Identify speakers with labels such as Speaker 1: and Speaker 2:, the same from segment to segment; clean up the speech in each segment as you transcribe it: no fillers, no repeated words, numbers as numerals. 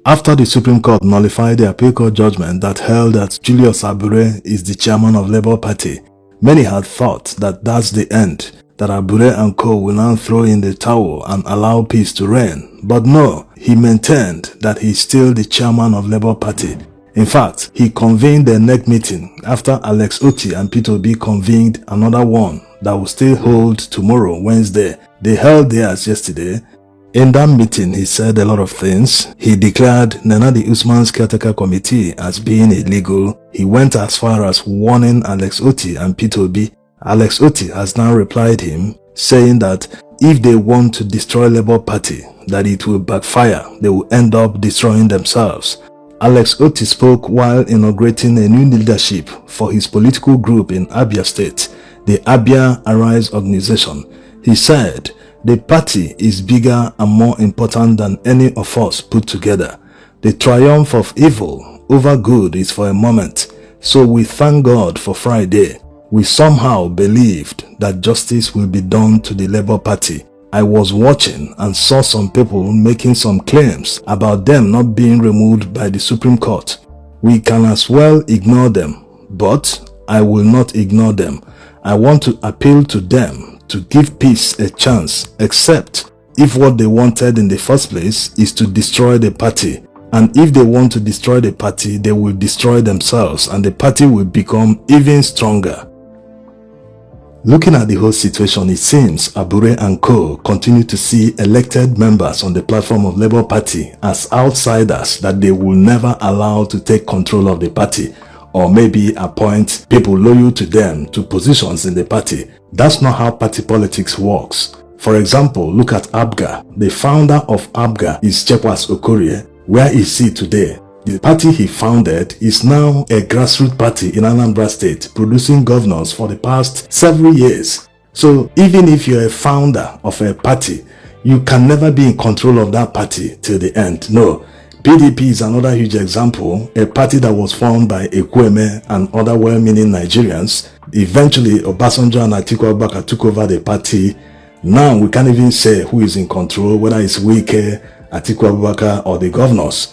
Speaker 1: After the Supreme Court nullified the appeal court judgment that held that Julius Abure is the chairman of Labour Party, many had thought that that's the end, that Abure and co will now throw in the towel and allow peace to reign. But no, he maintained that he's still the chairman of Labour Party. In fact, he convened a NEC meeting after Alex Otti and Peter Obi convened another one that will still hold tomorrow, Wednesday. They held theirs yesterday. In that meeting, he said a lot of things. He declared Nenadi Usman's caretaker committee as being illegal. He went as far as warning Alex Otti and Peter Obi. Alex Otti has now replied him, saying that if they want to destroy Labour Party, that it will backfire. They will end up destroying themselves. Alex Otti spoke while inaugurating a new leadership for his political group in Abia State, the Abia Arise organization. He said, "The party is bigger and more important than any of us put together. The triumph of evil over good is for a moment. So we thank God for Friday. We somehow believed that justice will be done to the Labour Party. I was watching and saw some people making some claims about them not being removed by the Supreme Court. We can as well ignore them, but I will not ignore them. I want to appeal to them to give peace a chance, except if what they wanted in the first place is to destroy the party. And if they want to destroy the party, they will destroy themselves and the party will become even stronger." Looking at the whole situation, it seems Abure and co continue to see elected members on the platform of Labour Party as outsiders that they will never allow to take control of the party, or maybe appoint people loyal to them to positions in the party. That's not how party politics works. For example, look at Abure. The founder of Abure is Chekwas Okorie. Where is he today? The party he founded is now a grassroots party in Anambra State, producing governors for the past several years. So even if you're a founder of a party, you can never be in control of that party till the end. No. PDP is another huge example, a party that was formed by Ekweme and other well-meaning Nigerians. Eventually, Obasanjo and Atiku took over the party. Now we can't even say who is in control, whether it's Wike, Atiku Abubakar, or the governors.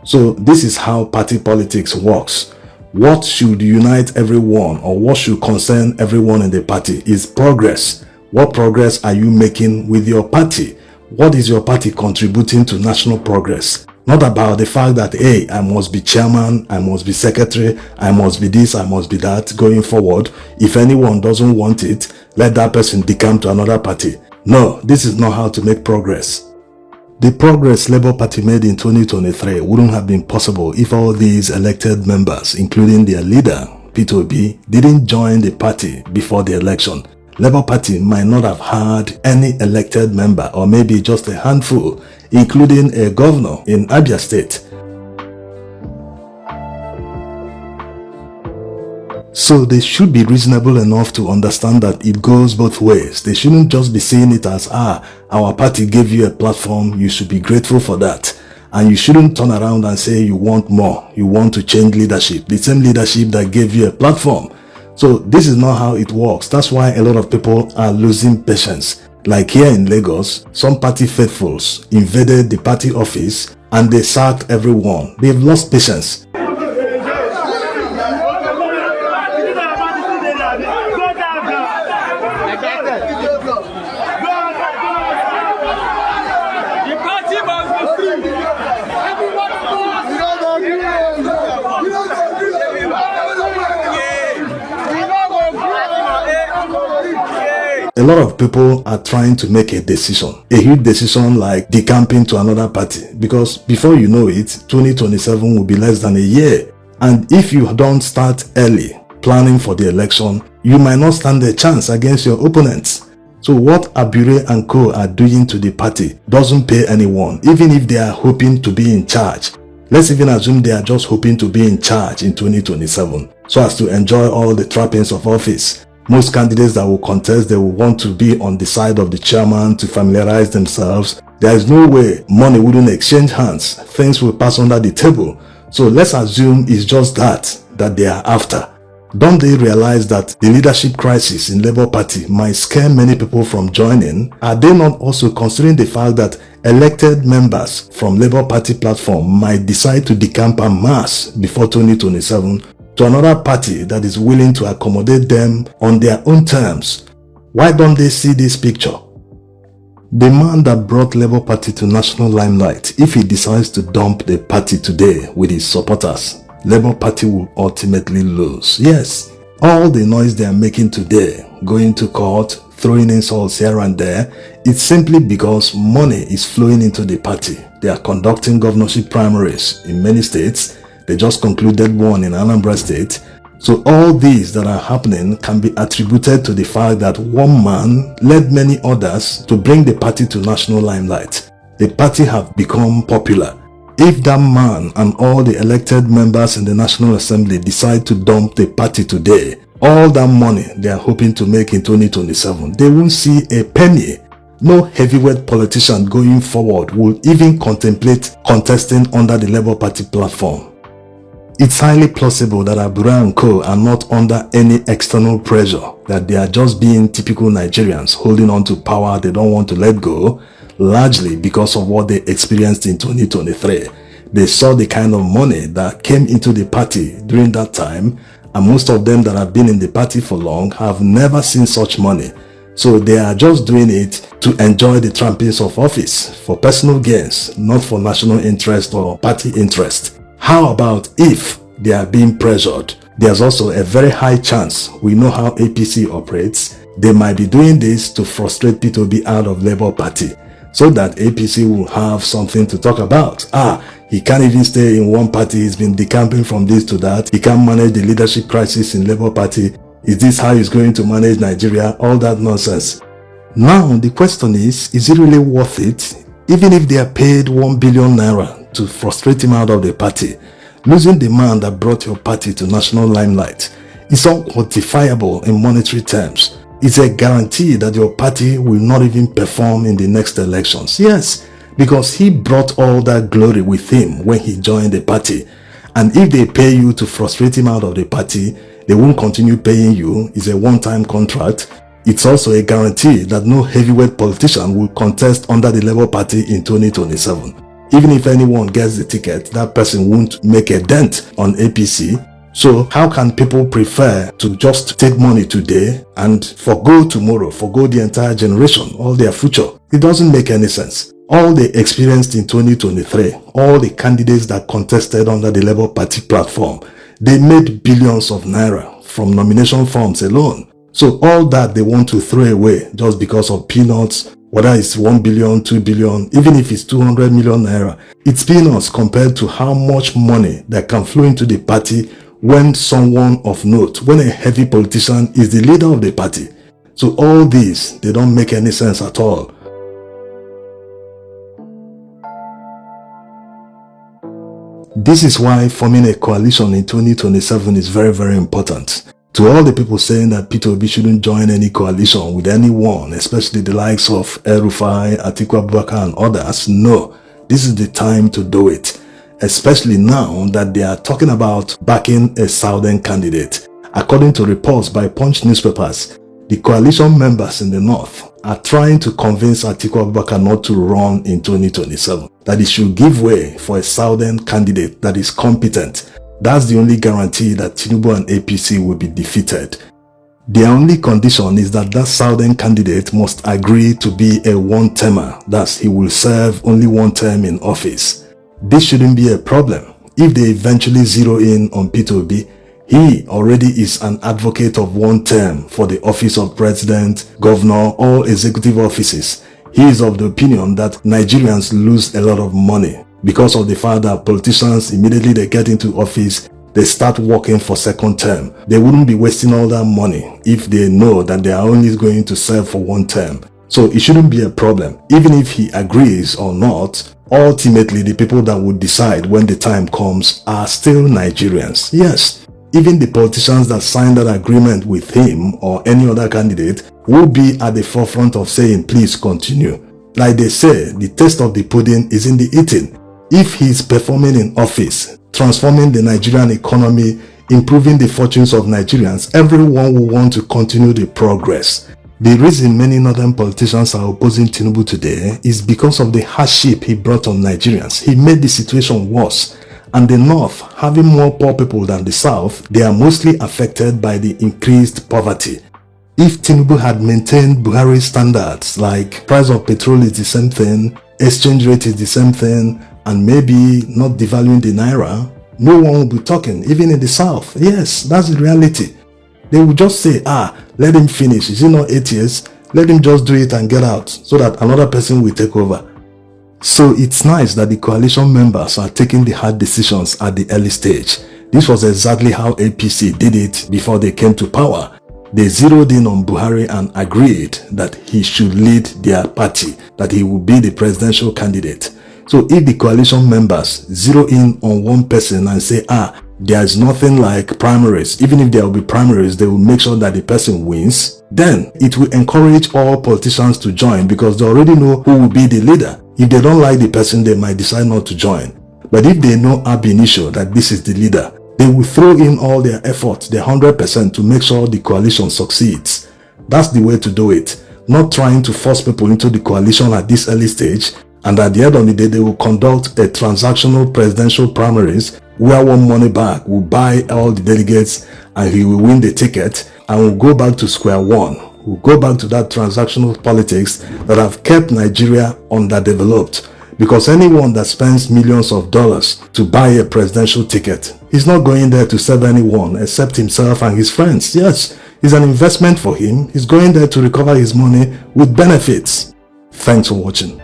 Speaker 1: So this is how party politics works. What should unite everyone, or what should concern everyone in the party, is progress. What progress are you making with your party? What is your party contributing to national progress? Not about the fact that, hey, I must be chairman, I must be secretary, I must be this, I must be that going forward. If anyone doesn't want it, let that person decamp to another party. No, this is not how to make progress. The progress Labour Party made in 2023 wouldn't have been possible if all these elected members, including their leader, Peter Obi, didn't join the party before the election. Labour Party might not have had any elected member, or maybe just a handful, including a governor in Abia State. So they should be reasonable enough to understand that it goes both ways. They shouldn't just be seeing it as, our party gave you a platform, you should be grateful for that. And you shouldn't turn around and say you want more, you want to change leadership, the same leadership that gave you a platform. So this is not how it works. That's why a lot of people are losing patience. Like here in Lagos, some party faithfuls invaded the party office and they sacked everyone. They've lost patience. A lot of people are trying to make a decision, a huge decision like decamping to another party, because before you know it, 2027 will be less than a year. And if you don't start early planning for the election, you might not stand a chance against your opponents. So what Abure and co are doing to the party doesn't pay anyone, even if they are hoping to be in charge. Let's even assume they are just hoping to be in charge in 2027, so as to enjoy all the trappings of office. Most candidates that will contest, they will want to be on the side of the chairman to familiarize themselves. There is no way money wouldn't exchange hands. Things will pass under the table. So let's assume it's just that they are after. Don't they realize that the leadership crisis in Labour Party might scare many people from joining? Are they not also considering the fact that elected members from Labour Party platform might decide to decamp en masse before 2027 to another party that is willing to accommodate them on their own terms. Why don't they see this picture? The man that brought Labour Party to national limelight, if he decides to dump the party today with his supporters, Labour Party will ultimately lose. Yes, all the noise they are making today, going to court, throwing insults here and there, it's simply because money is flowing into the party. They are conducting governorship primaries in many states. They just concluded one in Anambra State. So all these that are happening can be attributed to the fact that one man led many others to bring the party to national limelight. The party have become popular. If that man and all the elected members in the National Assembly decide to dump the party today, all that money they are hoping to make in 2027, they won't see a penny. No heavyweight politician going forward will even contemplate contesting under the Labour Party platform. It's highly plausible that Abure and Co are not under any external pressure, that they are just being typical Nigerians holding on to power they don't want to let go, largely because of what they experienced in 2023. They saw the kind of money that came into the party during that time, and most of them that have been in the party for long have never seen such money. So they are just doing it to enjoy the trappings of office for personal gains, not for national interest or party interest. How about if they are being pressured? There's also a very high chance, we know how APC operates, they might be doing this to frustrate P2B out of Labour Party, so that APC will have something to talk about. He can't even stay in one party, he's been decamping from this to that, he can't manage the leadership crisis in Labour Party, is this how he's going to manage Nigeria? All that nonsense. Now the question is it really worth it? Even if they are paid 1 billion naira to frustrate him out of the party, losing the man that brought your party to national limelight is unquantifiable in monetary terms. It's a guarantee that your party will not even perform in the next elections. Yes, because he brought all that glory with him when he joined the party. And if they pay you to frustrate him out of the party, they won't continue paying you. It's a one-time contract. It's also a guarantee that no heavyweight politician will contest under the Labour Party in 2027. Even if anyone gets the ticket, that person won't make a dent on APC. So how can people prefer to just take money today and forgo tomorrow, forgo the entire generation, all their future? It doesn't make any sense. All they experienced in 2023, all the candidates that contested under the Labour Party platform, they made billions of naira from nomination forms alone. So all that they want to throw away just because of peanuts, whether it's 1 billion, 2 billion, even if it's 200 million naira, it's peanuts compared to how much money that can flow into the party when someone of note, when a heavy politician is the leader of the party. So all these, they don't make any sense at all. This is why forming a coalition in 2027 is very, very important. To all the people saying that P2B shouldn't join any coalition with anyone, especially the likes of El-Rufai, Atiku, Abure and others, no, this is the time to do it. Especially now that they are talking about backing a southern candidate. According to reports by Punch newspapers, the coalition members in the north are trying to convince Atiku Abure not to run in 2027, that he should give way for a southern candidate that is competent. That's the only guarantee that Tinubu and APC will be defeated. The only condition is that that southern candidate must agree to be a one-termer, thus he will serve only one term in office. This shouldn't be a problem. If they eventually zero in on P2B, he already is an advocate of one term for the office of president, governor, or executive offices. He is of the opinion that Nigerians lose a lot of money because of the fact that politicians, immediately they get into office, they start working for second term. They wouldn't be wasting all that money if they know that they are only going to serve for one term. So it shouldn't be a problem. Even if he agrees or not, ultimately the people that would decide when the time comes are still Nigerians. Yes, even the politicians that signed that agreement with him or any other candidate will be at the forefront of saying, please continue. Like they say, the taste of the pudding is in the eating. If he's performing in office, transforming the Nigerian economy, improving the fortunes of Nigerians, everyone will want to continue the progress. The reason many northern politicians are opposing Tinubu today is because of the hardship he brought on Nigerians. He made the situation worse. And the north, having more poor people than the south, they are mostly affected by the increased poverty. If Tinubu had maintained Buhari's standards, like price of petrol is the same thing, exchange rate is the same thing, and maybe not devaluing the naira, no one will be talking, even in the south. Yes, that's the reality. They will just say, let him finish. Is it not 8 years? Let him just do it and get out so that another person will take over. So it's nice that the coalition members are taking the hard decisions at the early stage. This was exactly how APC did it before they came to power. They zeroed in on Buhari and agreed that he should lead their party, that he would be the presidential candidate. So if the coalition members zero in on one person and say, there is nothing like primaries, even if there will be primaries, they will make sure that the person wins, then it will encourage all politicians to join because they already know who will be the leader. If they don't like the person, they might decide not to join. But if they know ab initio that this is the leader, they will throw in all their efforts, their 100% to make sure the coalition succeeds. That's the way to do it. Not trying to force people into the coalition at this early stage, and at the end of the day, they will conduct a transactional presidential primaries where one money bag will buy all the delegates and he will win the ticket, and we'll go back to square one. We'll go back to that transactional politics that have kept Nigeria underdeveloped. Because anyone that spends millions of dollars to buy a presidential ticket, he's not going there to serve anyone except himself and his friends. Yes, it's an investment for him. He's going there to recover his money with benefits. Thanks for watching.